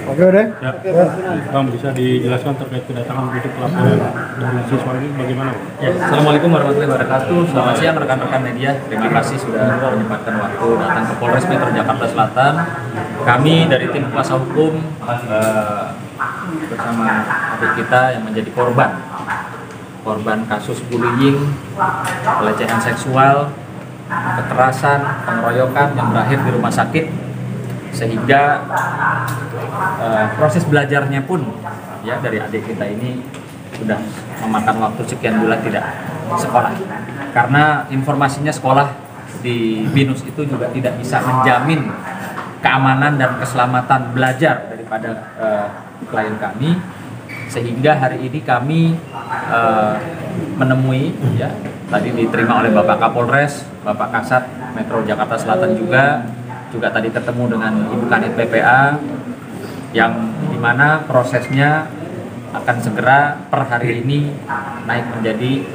Oke deh. Ya, Bang, bisa dijelaskan terkait kedatangan untuk pelaporan dari siswa ini bagaimana? Ya, Assalamualaikum warahmatullahi wabarakatuh. Selamat siang rekan-rekan media. Terima kasih sudah menyempatkan waktu datang ke Polres Metro Jakarta Selatan. Kami dari tim kuasa hukum bersama adik kita yang menjadi korban kasus bullying, pelecehan seksual, kekerasan, pengeroyokan yang berakhir di rumah sakit, sehingga proses belajarnya pun ya dari adik kita ini sudah memakan waktu sekian bulan tidak sekolah, karena informasinya sekolah di BINUS itu juga tidak bisa menjamin keamanan dan keselamatan belajar daripada klien kami, sehingga hari ini kami menemui ya, tadi diterima oleh Bapak Kapolres, Bapak Kasat Metro Jakarta Selatan juga tadi ketemu dengan Ibu Kanit PPA, yang dimana prosesnya akan segera per hari ini naik menjadi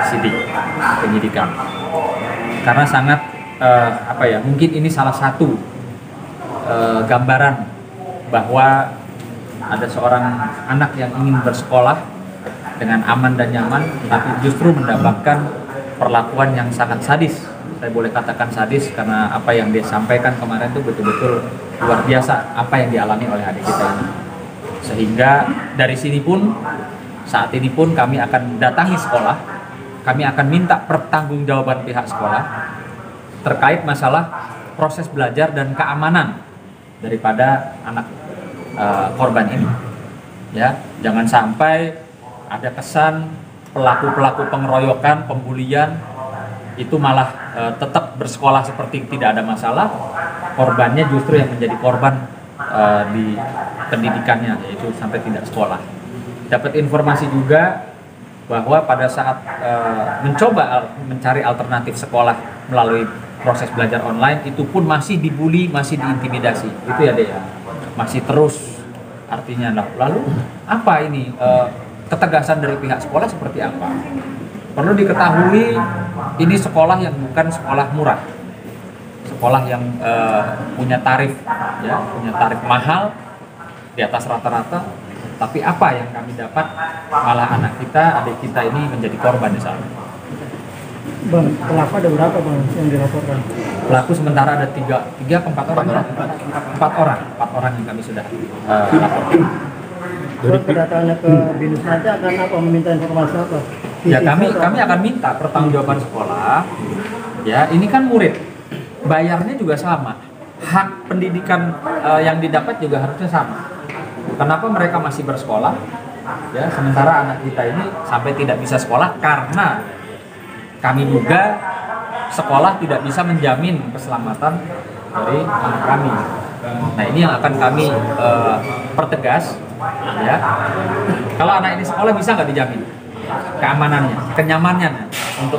sidik penyidikan, karena sangat mungkin ini salah satu gambaran bahwa ada seorang anak yang ingin bersekolah dengan aman dan nyaman, tapi justru mendapatkan perlakuan yang sangat sadis. Saya boleh katakan sadis karena apa yang dia sampaikan kemarin itu betul-betul luar biasa apa yang dialami oleh adik kita ini. Sehingga dari sini pun, saat ini pun kami akan datangi sekolah, kami akan minta pertanggungjawaban pihak sekolah terkait masalah proses belajar dan keamanan daripada anak korban ini. Ya, jangan sampai ada kesan pelaku-pelaku pengeroyokan, pembulian itu malah tetap bersekolah seperti tidak ada masalah, korbannya justru yang menjadi korban di pendidikannya, yaitu sampai tidak sekolah. Dapat informasi juga bahwa pada saat mencoba mencari alternatif sekolah melalui proses belajar online, itu pun masih dibully, masih diintimidasi. Itu ya Dea, masih terus. Artinya lalu apa ini ketegasan dari pihak sekolah seperti apa? Perlu diketahui, ini sekolah yang bukan sekolah murah, sekolah yang punya tarif mahal di atas rata-rata. Tapi apa yang kami dapat, malah anak kita, adik kita ini menjadi korban di sana. Bang, pelaku ada berapa bang yang dilaporkan? Pelaku sementara ada 4 orang yang kami sudah laporkan. Buat kedatangannya ke BINUS nanti akan apa, meminta informasi apa? Ya, kami akan minta pertanggungjawaban sekolah. Ya, ini kan murid, bayarnya juga sama, hak pendidikan yang didapat juga harusnya sama. Kenapa mereka masih bersekolah? Ya, sementara anak kita ini sampai tidak bisa sekolah karena kami juga sekolah tidak bisa menjamin keselamatan dari anak kami. Nah, ini yang akan kami pertegas. Ya, kalau anak ini sekolah bisa nggak dijamin keamanannya, kenyamanannya untuk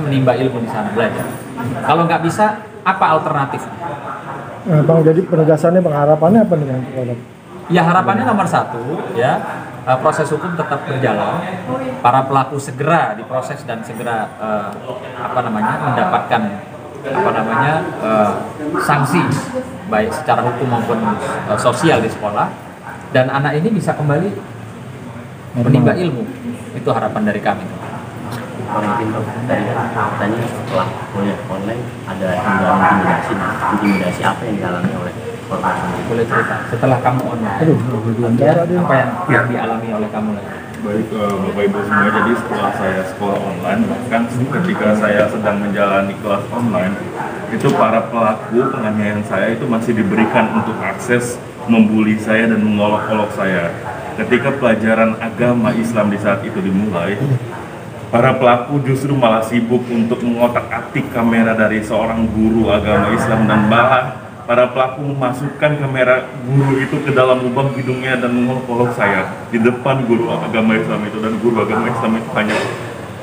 menimba ilmu di sana, belajar. Kalau nggak bisa, apa alternatif? Nah, bang, jadi penegasannya, bang, harapannya apa dengan sekolah? Ya, harapannya nomor 1 ya, proses hukum tetap berjalan, para pelaku segera diproses dan segera mendapatkan sanksi baik secara hukum maupun sosial di sekolah, dan anak ini bisa kembali menimba ilmu. Itu harapan dari kami. Mungkin tadi katanya setelah kuliah online ada intimidasi apa yang dialami oleh korban? Boleh cerita setelah kamu online, apa yang dialami oleh kamu lagi? Baik, Bapak Ibu semua, jadi setelah saya sekolah online, bahkan ketika saya sedang menjalani kelas online, itu para pelaku penganiayaan saya itu masih diberikan untuk akses membuli saya dan mengolok-olok saya. Ketika pelajaran agama Islam di saat itu dimulai, para pelaku justru malah sibuk untuk mengotak-atik kamera dari seorang guru agama Islam, dan malah para pelaku memasukkan kamera guru itu ke dalam lubang hidungnya dan mengolok-olok saya di depan guru agama Islam itu, dan guru agama Islam itu hanya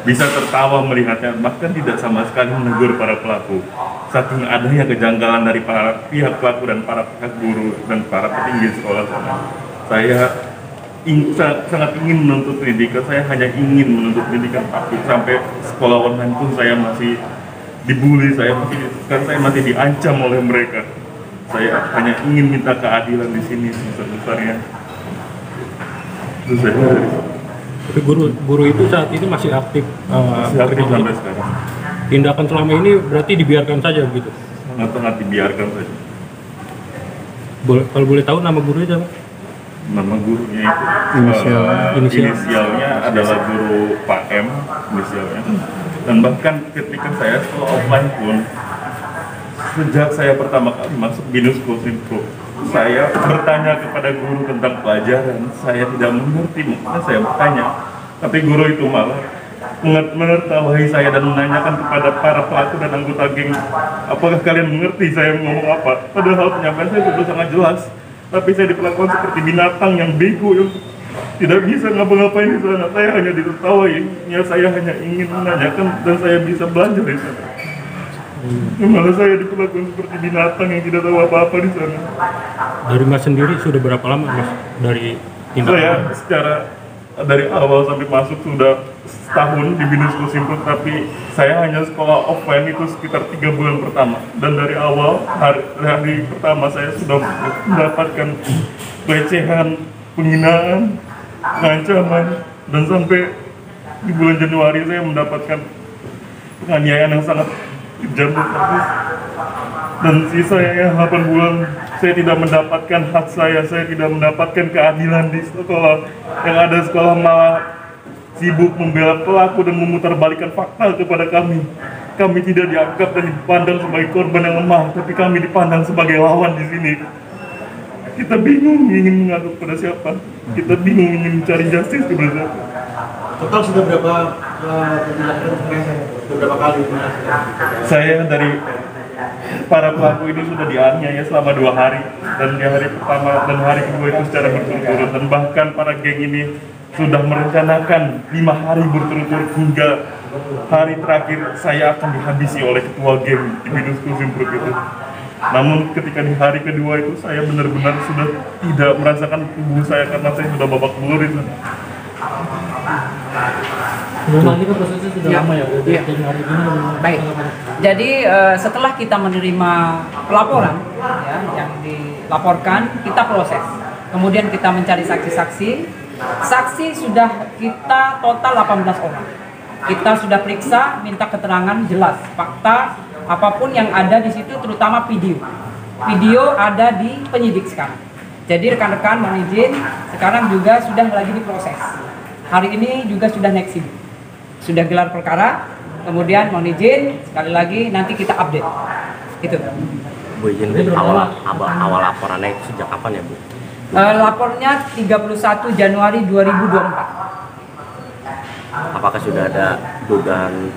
bisa tertawa melihatnya, bahkan tidak sama sekali menegur para pelaku. Saking adanya kejanggalan dari para pihak pelaku dan para pihak guru dan para petinggi sekolah sana. Saya sangat ingin menuntut pendidikan, saya hanya ingin menuntut pendidikan, tapi sampai sekolah online pun saya masih dibully, saya masih diancam oleh mereka. Saya hanya ingin minta keadilan di sini sebesar-besarnya. Itu saya dari situ. Tapi guru itu saat ini masih aktif, Masih aktif sampai sekarang. tindakan selama ini berarti dibiarkan saja begitu. Sangat dibiarkan saja. Kalau boleh tahu nama gurunya siapa? Nama gurunya itu Inisial. inisialnya adalah guru Pak M inisialnya. Dan bahkan ketika saya sekolah offline pun, sejak saya pertama kali masuk BINUS Kosimpro, saya bertanya kepada guru tentang pelajaran. Saya tidak mengerti, makanya saya bertanya. Tapi guru itu malah menertawahi saya dan menanyakan kepada para pelaku dan anggota geng, apakah kalian mengerti saya ngomong apa? Padahal penyampaian saya sudah sangat jelas, tapi saya diperlakukan seperti binatang yang bego, yang tidak bisa ngapa-ngapain di sana. Saya hanya ditertawai, ya saya hanya ingin menanyakan dan saya bisa belajar di sana. Malah saya diperlakukan seperti binatang yang tidak tahu apa-apa di sana. Dari Mas sendiri sudah berapa lama Mas dari tindakan? Saya secara dari awal sampai masuk sudah setahun di BINUS Kosimpro, tapi saya hanya sekolah offline itu sekitar 3 bulan pertama. Dan dari awal hari pertama saya sudah mendapatkan pelecehan, penghinaan, ancaman, dan sampai di bulan Januari saya mendapatkan penganiayaan yang sangat kejam dan sadis. Dan sisanya 8 bulan saya tidak mendapatkan hak saya tidak mendapatkan keadilan di sekolah. Yang ada sekolah malah sibuk membela pelaku dan memutarbalikkan fakta kepada kami. Kami tidak dianggap dan dipandang sebagai korban yang lemah, tapi kami dipandang sebagai lawan di sini. Kita bingung ingin mengadu kepada siapa. Kita bingung ingin mencari justice kepada siapa. Total sudah berapa kali? Saya dari para pelaku ini sudah dianiaya selama 2 hari, dan di hari pertama dan hari kedua itu secara berturut-turut, dan bahkan para geng ini sudah merencanakan 5 hari berturut-turut hingga hari terakhir saya akan dihabisi oleh ketua geng di BINUS Kosimpro itu. Namun ketika di hari kedua itu saya benar-benar sudah tidak merasakan tubuh saya karena saya sudah babak belur itu. Ini kan prosesnya sudah lama ya, Iya. dari hari ini. Baik. Jadi setelah kita menerima pelaporan ya, yang dilaporkan, kita proses. Kemudian kita mencari saksi-saksi. Saksi sudah kita total 18 orang. Kita sudah periksa, minta keterangan jelas, fakta apapun yang ada di situ, terutama video. Video ada di penyidik sekarang. Jadi rekan-rekan mohon izin, sekarang juga sudah lagi diproses. Hari ini juga sudah naik sidik. Sudah gelar perkara, kemudian mohon izin sekali lagi nanti kita update. Itu. Bu izin, awal laporannya itu sejak kapan ya Bu? Lapornya 31 Januari 2024. Apakah sudah ada dugaan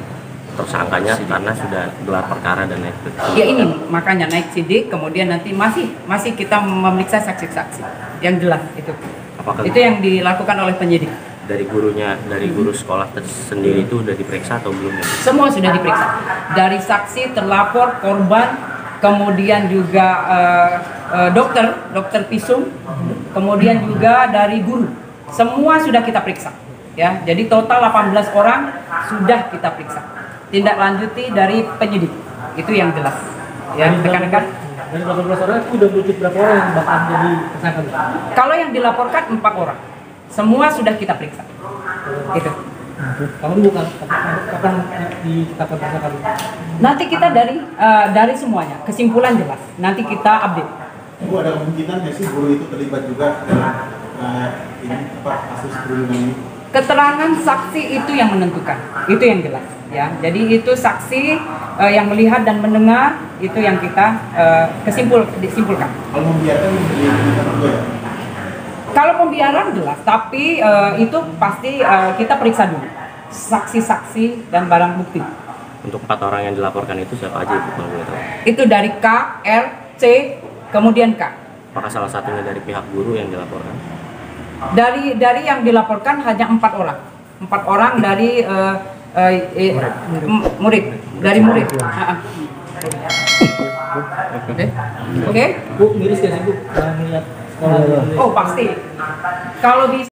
tersangkanya karena sudah gelar perkara dan naik ke Ya ini makanya naik sidik, kemudian nanti masih kita memeriksa saksi-saksi yang jelas itu. Apakah Itu yang dilakukan oleh penyidik. dari guru sekolah sendiri itu udah diperiksa atau belum? Semua sudah diperiksa. Dari saksi, terlapor, korban, kemudian juga dokter visum, kemudian juga dari guru. Semua sudah kita periksa. Ya, jadi total 18 orang sudah kita periksa. Tindak lanjuti dari penyidik. Itu yang jelas. Ya, rekan-rekan. Dari 18 orang itu udah merujuk berapa orang yang bakal jadi tersangka? Kalau yang dilaporkan 4 orang. Semua sudah kita periksa. Gitu. Kamu bukan kapan ditetapkan tersangka? Nanti kita dari semuanya, kesimpulan jelas. Nanti kita update. Bu, ada kemungkinan nggak sih guru itu terlibat juga dalam kasus perundungan ini? Keterangan saksi itu yang menentukan, itu yang jelas. Ya, jadi itu saksi yang melihat dan mendengar itu yang kita disimpulkan. Kalau membiarkan juga ya? Kalau pembiaran jelas, tapi itu pasti kita periksa dulu saksi-saksi dan barang bukti. Untuk 4 orang yang dilaporkan itu siapa aja Ibu kalau boleh tahu? Itu dari K, R, C, kemudian K. Apakah salah satunya dari pihak guru yang dilaporkan? Dari yang dilaporkan hanya 4 orang. 4 orang dari murid. Dari murid. Oke. Bu, miris gak sih Bu? Melihat sekolah. Oh pasti. Kalau bisa